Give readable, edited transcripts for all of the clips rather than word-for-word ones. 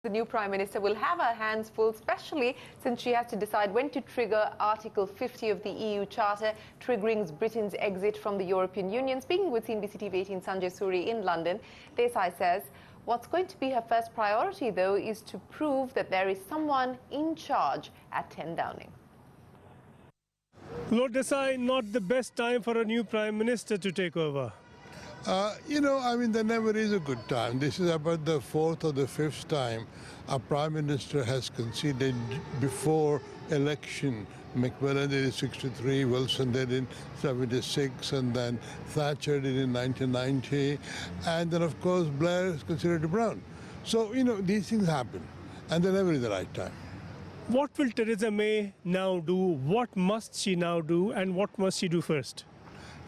The new Prime Minister will have her hands full, especially since she has to decide when to trigger Article 50 of the EU Charter, triggering Britain's exit from the European Union. Speaking with CNBC-TV18 Sanjay Suri in London, Desai says what's going to be her first priority, though, is to prove that there is someone in charge at 10 Downing. Lord Desai, not the best time for a new Prime Minister to take over. There never is a good time. This is about the fourth or the fifth time a Prime Minister has conceded before election. Macmillan did in 63, Wilson did in 76, and then Thatcher did in 1990. And then, of course, Blair is considered Brown. So, these things happen, and they're never in the right time. What will Theresa May now do? What must she now do, and what must she do first?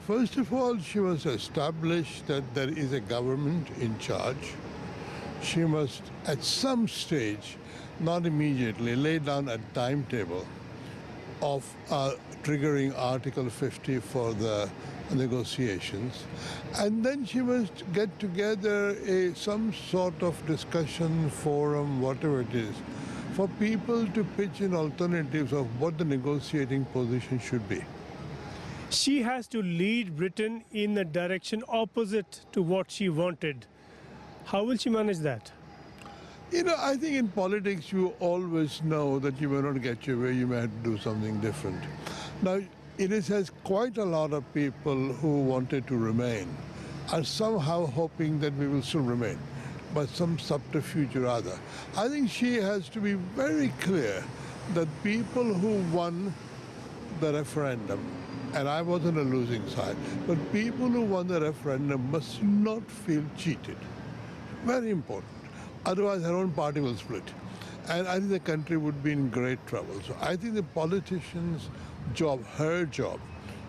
First of all, she must establish that there is a government in charge. She must, at some stage, not immediately, lay down a timetable of triggering Article 50 for the negotiations. And then she must get together some sort of discussion forum, whatever it is, for people to pitch in alternatives of what the negotiating position should be. She has to lead Britain in a direction opposite to what she wanted. How will she manage that? I think in politics you always know that you may not get your way, you may have to do something different. Now, it has quite a lot of people who wanted to remain are somehow hoping that we will still remain, but some subterfuge or other. I think she has to be very clear that people who won the referendum, and I was on a losing side, but people who won the referendum must not feel cheated. Very important. Otherwise, her own party will split. And I think the country would be in great trouble. So I think the politician's job, her job,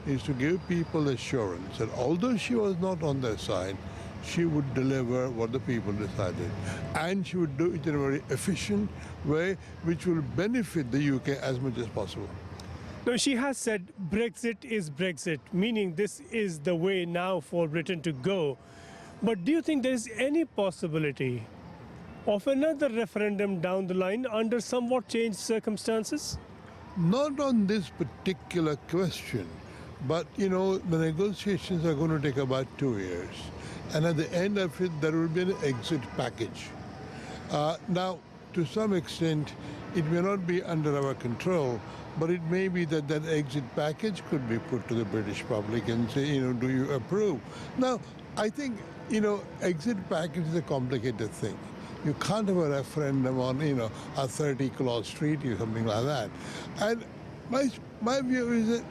is to give people assurance that although she was not on their side, she would deliver what the people decided. And she would do it in a very efficient way, which will benefit the UK as much as possible. Now, she has said Brexit is Brexit, meaning this is the way now for Britain to go. But do you think there is any possibility of another referendum down the line under somewhat changed circumstances? Not on this particular question, but the negotiations are going to take about 2 years. And at the end of it, there will be an exit package. Now, to some extent, it may not be under our control, but it may be that that exit package could be put to the British public and say, do you approve? Now, I think, exit package is a complicated thing. You can't have a referendum on, a 30-clause treaty or something like that. And my view is that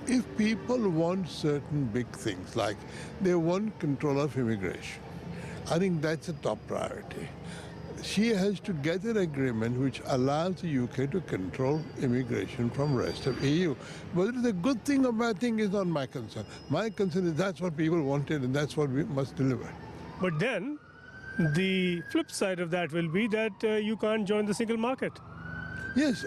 if people want certain big things, like they want control of immigration, I think that's a top priority. She has to get an agreement which allows the UK to control immigration from the rest of EU. Whether it's a good thing or bad thing is not my concern. My concern is that's what people wanted and that's what we must deliver. But then the flip side of that will be that you can't join the single market. Yes,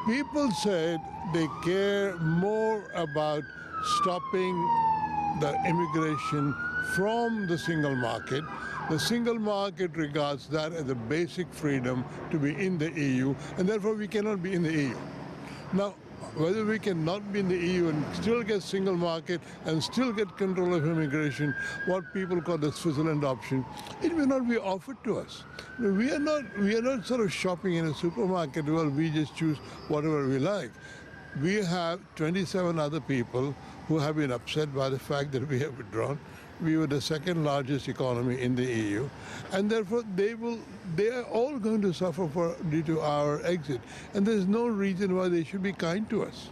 people said they care more about stopping the immigration from the single market. The single market regards that as a basic freedom to be in the EU, and therefore we cannot be in the EU. Now, whether we cannot be in the EU and still get single market and still get control of immigration, what people call the Switzerland option, it may not be offered to us. We are not sort of shopping in a supermarket where we just choose whatever we like. We have 27 other people who have been upset by the fact that we have withdrawn. We were the second largest economy in the EU, and therefore they are all going to suffer due to our exit. And there's no reason why they should be kind to us.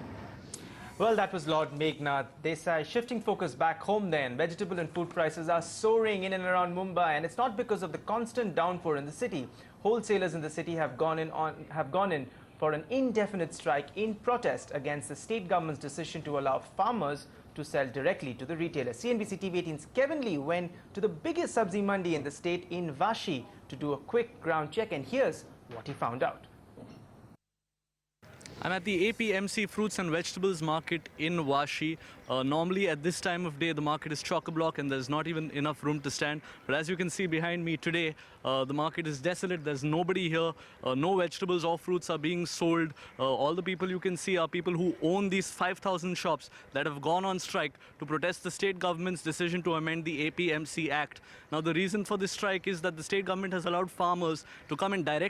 Well, that was Lord Meghnad Desai. Shifting focus back home then, vegetable and food prices are soaring in and around Mumbai, and it's not because of the constant downpour in the city. Wholesalers in the city have gone in for an indefinite strike in protest against the state government's decision to allow farmers to sell directly to the retailers. CNBC-TV18's Kevin Lee went to the biggest sabzi mandi in the state in Vashi to do a quick ground check, and here's what he found out. I'm at the APMC Fruits and Vegetables Market in Vashi. Normally at this time of day the market is chock-a-block and there's not even enough room to stand. But as you can see behind me today, the market is desolate. There's nobody here. No vegetables or fruits are being sold. All the people you can see are people who own these 5,000 shops that have gone on strike to protest the state government's decision to amend the APMC Act. Now the reason for this strike is that the state government has allowed farmers to come and direct